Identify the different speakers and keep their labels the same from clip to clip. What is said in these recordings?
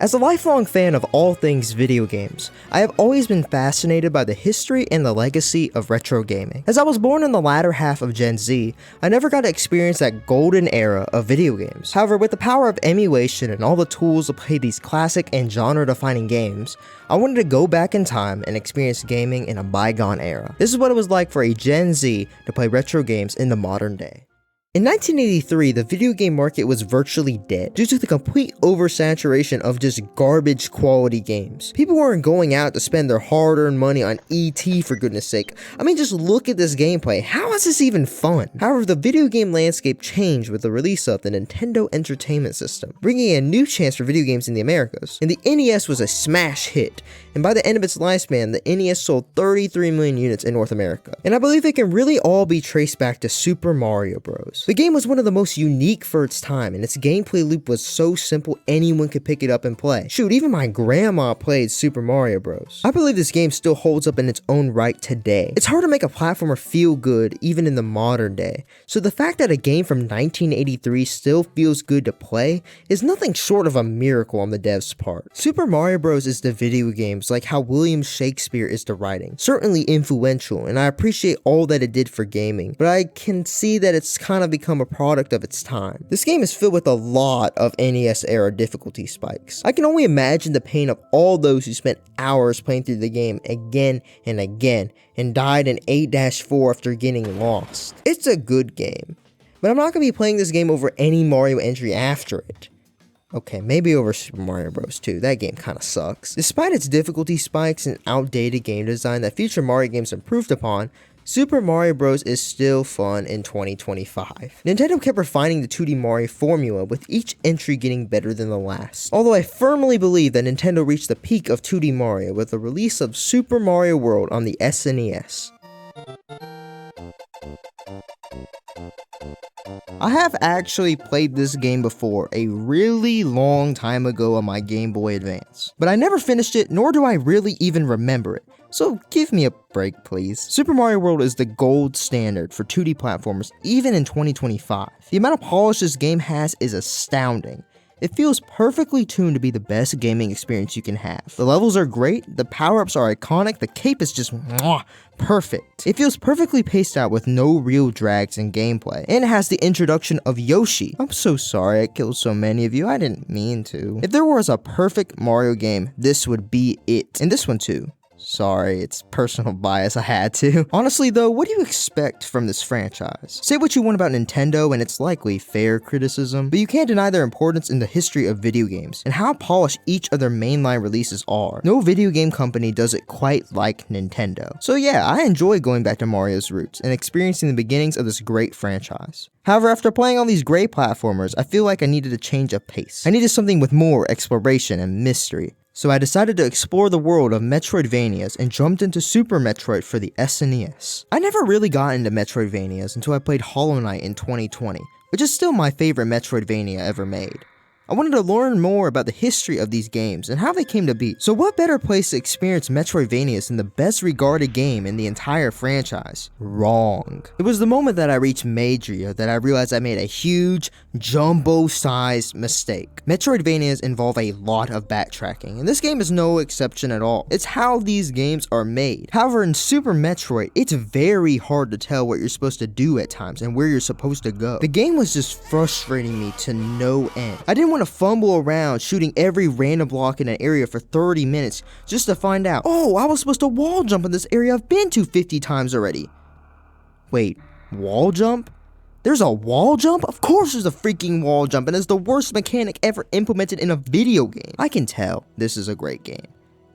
Speaker 1: As a lifelong fan of all things video games, I have always been fascinated by the history and the legacy of retro gaming. As I was born in the latter half of Gen Z, I never got to experience that golden era of video games. However, with the power of emulation and all the tools to play these classic and genre-defining games, I wanted to go back in time and experience gaming in a bygone era. This is what it was like for a Gen Z to play retro games in the modern day. In 1983, the video game market was virtually dead due to the complete oversaturation of just garbage quality games. People weren't going out to spend their hard-earned money on ET for goodness sake. I mean, just look at this gameplay. How is this even fun? However, the video game landscape changed with the release of the Nintendo Entertainment System, bringing a new chance for video games in the Americas. And the NES was a smash hit, and by the end of its lifespan, the NES sold 33 million units in North America. And I believe it can really all be traced back to Super Mario Bros. The game was one of the most unique for its time, and its gameplay loop was so simple anyone could pick it up and play. Shoot, even my grandma played Super Mario Bros. I believe this game still holds up in its own right today. It's hard to make a platformer feel good even in the modern day, so the fact that a game from 1983 still feels good to play is nothing short of a miracle on the devs' part. Super Mario Bros. Is the video games like how William Shakespeare is the writing. Certainly influential, and I appreciate all that it did for gaming, but I can see that it's kind of become a product of its time. This game is filled with a lot of NES era difficulty spikes. I can only imagine the pain of all those who spent hours playing through the game again and again and died in 8-4 after getting lost. It's a good game, but I'm not going to be playing this game over any Mario entry after it. Okay, maybe over Super Mario Bros. 2, that game kinda sucks. Despite its difficulty spikes and outdated game design that future Mario games improved upon, Super Mario Bros. Is still fun in 2025. Nintendo kept refining the 2D Mario formula, with each entry getting better than the last. Although I firmly believe that Nintendo reached the peak of 2D Mario with the release of Super Mario World on the SNES. I have actually played this game before a really long time ago on my Game Boy Advance, but I never finished it, nor do I really even remember it, so give me a break please. Super Mario World is the gold standard for 2D platformers even in 2025. The amount of polish this game has is astounding. It feels perfectly tuned to be the best gaming experience you can have. The levels are great, the power-ups are iconic, the cape is just perfect. It feels perfectly paced out with no real drags in gameplay, and it has the introduction of Yoshi. I'm so sorry I killed so many of you, I didn't mean to. If there was a perfect Mario game, this would be it. And this one too. Sorry, it's personal bias, I had to. Honestly though, what do you expect from this franchise? Say what you want about Nintendo, and it's likely fair criticism, but you can't deny their importance in the history of video games, and how polished each of their mainline releases are. No video game company does it quite like Nintendo. So yeah, I enjoy going back to Mario's roots, and experiencing the beginnings of this great franchise. However, after playing all these great platformers, I feel like I needed a change of pace. I needed something with more exploration and mystery. So I decided to explore the world of Metroidvanias and jumped into Super Metroid for the SNES. I never really got into Metroidvanias until I played Hollow Knight in 2020, which is still my favorite Metroidvania ever made. I wanted to learn more about the history of these games and how they came to be. So what better place to experience Metroidvanias than the best regarded game in the entire franchise? Wrong. It was the moment that I reached Madria that I realized I made a huge, jumbo-sized mistake. Metroidvanias involve a lot of backtracking, and this game is no exception at all. It's how these games are made. However, in Super Metroid, it's very hard to tell what you're supposed to do at times and where you're supposed to go. The game was just frustrating me to no end. I didn't want to fumble around shooting every random block in an area for 30 minutes just to find out, oh, I was supposed to wall jump in this area I've been to 50 times already. Wait, wall jump? There's a wall jump? Of course there's a freaking wall jump, and it's the worst mechanic ever implemented in a video game. I can tell this is a great game.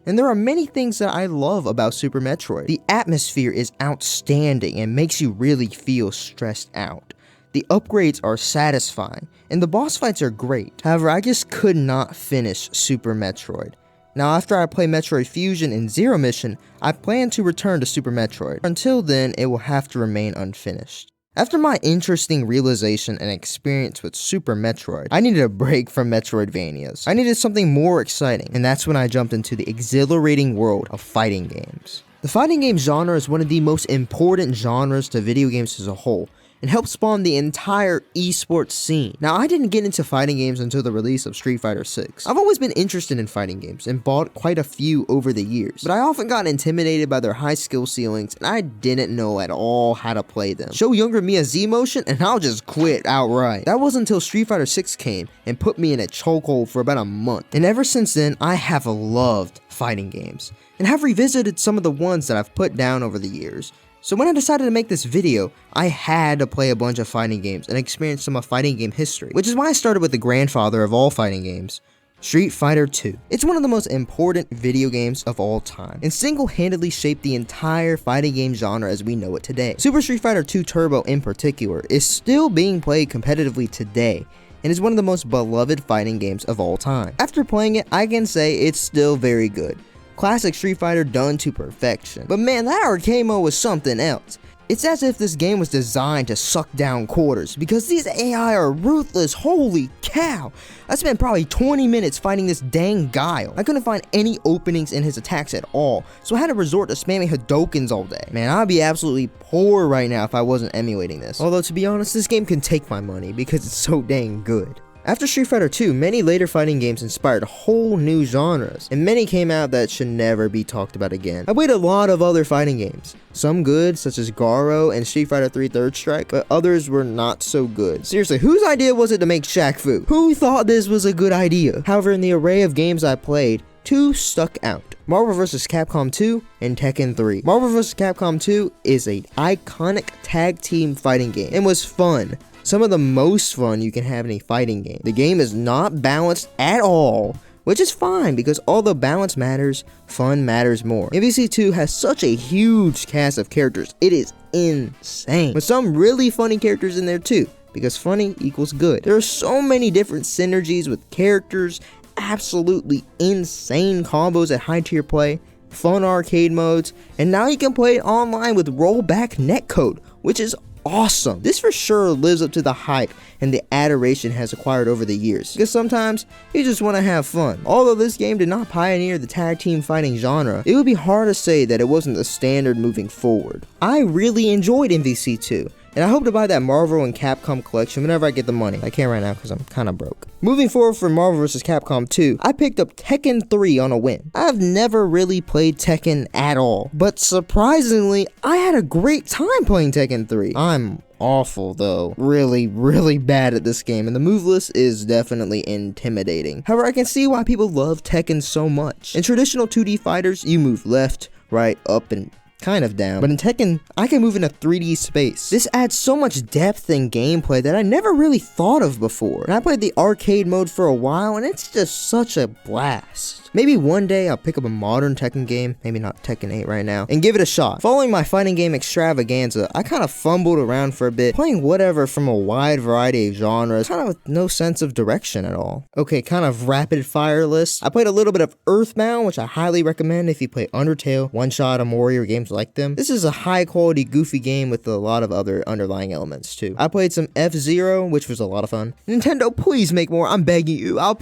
Speaker 1: And there are many things that I love about Super Metroid. The atmosphere is outstanding and makes you really feel stressed out. The upgrades are satisfying, and the boss fights are great. However, I just could not finish Super Metroid. Now, after I play Metroid Fusion and Zero Mission, I plan to return to Super Metroid. Until then, it will have to remain unfinished. After my interesting realization and experience with Super Metroid, I needed a break from Metroidvanias. I needed something more exciting, and that's when I jumped into the exhilarating world of fighting games. The fighting game genre is one of the most important genres to video games as a whole, and helped spawn the entire esports scene. Now, I didn't get into fighting games until the release of Street Fighter 6. I've always been interested in fighting games and bought quite a few over the years, but I often got intimidated by their high skill ceilings and I didn't know at all how to play them. Show younger me a Z motion and I'll just quit outright. That wasn't until Street Fighter 6 came and put me in a chokehold for about a month. And ever since then, I have loved fighting games and have revisited some of the ones that I've put down over the years. So when I decided to make this video, I had to play a bunch of fighting games and experience some of fighting game history, which is why I started with the grandfather of all fighting games, Street Fighter 2. It's one of the most important video games of all time, and single-handedly shaped the entire fighting game genre as we know it today. Super Street Fighter 2 Turbo in particular is still being played competitively today, and is one of the most beloved fighting games of all time. After playing it, I can say it's still very good. Classic Street Fighter done to perfection. But man, that arcade mode was something else. It's as if this game was designed to suck down quarters, because these AI are ruthless, holy cow. I spent probably 20 minutes fighting this dang Guile. I couldn't find any openings in his attacks at all, so I had to resort to spamming Hadokens all day. Man, I'd be absolutely poor right now if I wasn't emulating this. Although to be honest, this game can take my money because it's so dang good. After Street Fighter 2, many later fighting games inspired whole new genres, and many came out that should never be talked about again. I played a lot of other fighting games, some good, such as Garo and Street Fighter 3 Third Strike, but others were not so good. Seriously, whose idea was it to make Shaq Fu? Who thought this was a good idea? However, in the array of games I played, two stuck out: Marvel vs. Capcom 2 and Tekken 3. Marvel vs. Capcom 2 is an iconic tag team fighting game and was fun. Some of the most fun you can have in a fighting game. The game is not balanced at all, which is fine because although balance matters, fun matters more. MVC2 has such a huge cast of characters, it is insane. With some really funny characters in there too, because funny equals good. There are so many different synergies with characters, absolutely insane combos at high tier play, fun arcade modes, and now you can play it online with rollback netcode, which is awesome. This for sure lives up to the hype and the adoration has acquired over the years, because sometimes you just want to have fun. Although this game did not pioneer the tag team fighting genre, it would be hard to say that it wasn't the standard moving forward. I really enjoyed MVC2, and I hope to buy that Marvel and Capcom collection whenever I get the money. I can't right now because I'm kind of broke. Moving forward for Marvel vs. Capcom 2, I picked up Tekken 3 on a whim. I've never really played Tekken at all, but surprisingly, I had a great time playing Tekken 3. I'm awful though. Really bad at this game, and the move list is definitely intimidating. However, I can see why people love Tekken so much. In traditional 2D fighters, you move left, right, up, and kind of down, but in Tekken, I can move in a 3D space. This adds so much depth and gameplay that I never really thought of before. And I played the arcade mode for a while, and it's just such a blast. Maybe one day I'll pick up a modern Tekken game, maybe not Tekken 8 right now, and give it a shot. Following my fighting game extravaganza, I kind of fumbled around for a bit, playing whatever from a wide variety of genres, kind of with no sense of direction at all. Okay, kind of rapid fire list. I played a little bit of Earthbound, which I highly recommend if you play Undertale, One Shot, Amori, or games like them. This is a high quality, goofy game with a lot of other underlying elements too. I played some F-Zero, which was a lot of fun. Nintendo, please make more. I'm begging you. I'll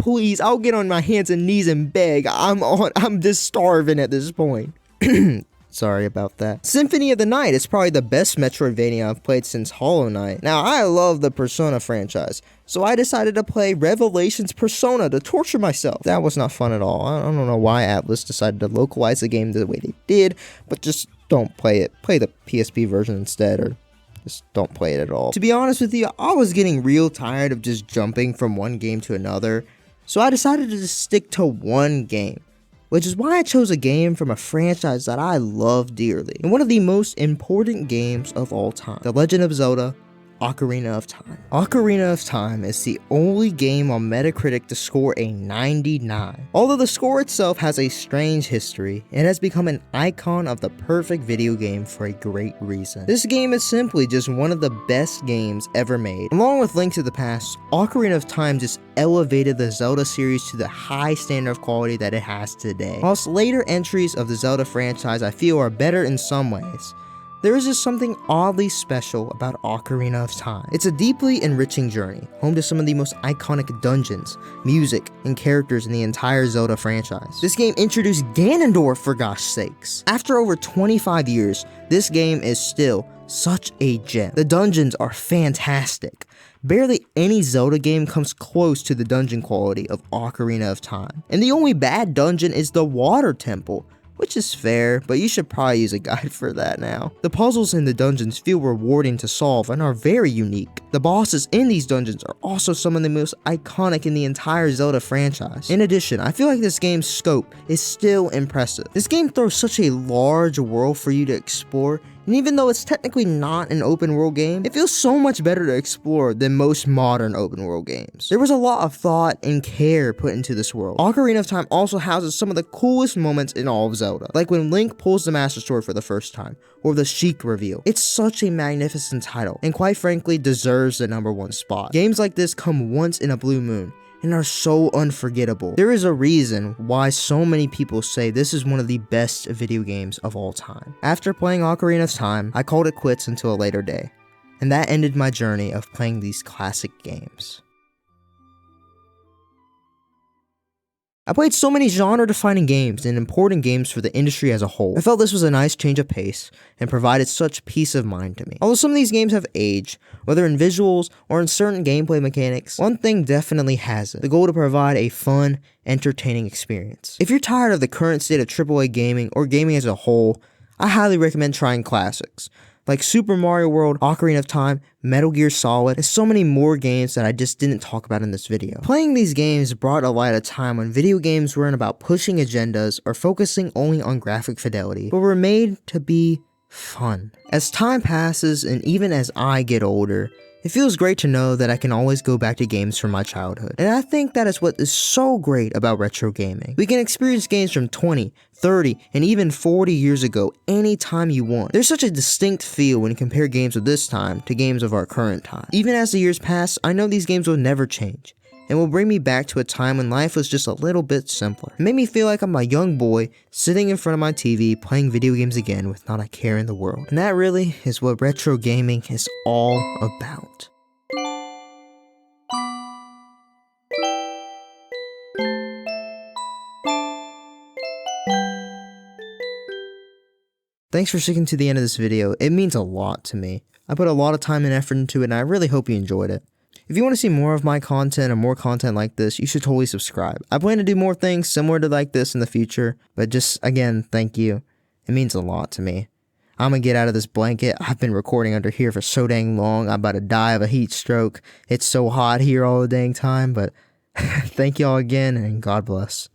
Speaker 1: get on my hands and knees and beg. I'm just starving at this point. Sorry about that. Symphony of the Night is probably the best Metroidvania I've played since Hollow Knight. Now, I love the Persona franchise, so I decided to play Revelations Persona to torture myself. That was not fun at all. I don't know why Atlas decided to localize the game the way they did, but just don't play it. Play the PSP version instead, or just don't play it at all. To be honest with you, I was getting real tired of just jumping from one game to another, so I decided to just stick to one game, which is why I chose a game from a franchise that I love dearly, and one of the most important games of all time, The Legend of Zelda: Ocarina of Time. Ocarina of Time is the only game on Metacritic to score a 99. Although the score itself has a strange history, it has become an icon of the perfect video game for a great reason. This game is simply just one of the best games ever made. Along with Link to the Past, Ocarina of Time just elevated the Zelda series to the high standard of quality that it has today. Whilst later entries of the Zelda franchise I feel are better in some ways, there is just something oddly special about Ocarina of Time. It's a deeply enriching journey, home to some of the most iconic dungeons, music, and characters in the entire Zelda franchise. This game introduced Ganondorf, for gosh sakes. After over 25 years, this game is still such a gem. The dungeons are fantastic. Barely any Zelda game comes close to the dungeon quality of Ocarina of Time. And the only bad dungeon is the water temple, which is fair, but you should probably use a guide for that now. The puzzles in the dungeons feel rewarding to solve and are very unique. The bosses in these dungeons are also some of the most iconic in the entire Zelda franchise. In addition, I feel like this game's scope is still impressive. This game throws such a large world for you to explore, and even though it's technically not an open world game, it feels so much better to explore than most modern open world games. There was a lot of thought and care put into this world. Ocarina of Time also houses some of the coolest moments in all of Zelda, like when Link pulls the Master Sword for the first time, or the Sheik reveal. It's such a magnificent title, and quite frankly deserves the #1 spot. Games like this come once in a blue moon, and are so unforgettable. There is a reason why so many people say this is one of the best video games of all time. After playing Ocarina of Time, I called it quits until a later day, and that ended my journey of playing these classic games. I played so many genre-defining games and important games for the industry as a whole. I felt this was a nice change of pace and provided such peace of mind to me. Although some of these games have aged, whether in visuals or in certain gameplay mechanics, one thing definitely has it: the goal to provide a fun, entertaining experience. If you're tired of the current state of AAA gaming or gaming as a whole, I highly recommend trying classics like Super Mario World, Ocarina of Time, Metal Gear Solid, and so many more games that I just didn't talk about in this video. Playing these games brought to light a time when video games weren't about pushing agendas or focusing only on graphic fidelity, but were made to be fun. As time passes, and even as I get older, it feels great to know that I can always go back to games from my childhood. And I think that is what is so great about retro gaming. We can experience games from 20, 30, and even 40 years ago anytime you want. There's such a distinct feel when you compare games of this time to games of our current time. Even as the years pass, I know these games will never change, and will bring me back to a time when life was just a little bit simpler. It made me feel like I'm a young boy sitting in front of my TV playing video games again with not a care in the world. And that really is what retro gaming is all about. Thanks for sticking to the end of this video. It means a lot to me. I put a lot of time and effort into it, and I really hope you enjoyed it. If you want to see more of my content or more content like this, you should totally subscribe. I plan to do more things similar to like this in the future, but just, again, thank you. It means a lot to me. I'm gonna get out of this blanket. I've been recording under here for so dang long. I'm about to die of a heat stroke. It's so hot here all the dang time, but thank y'all again, and God bless.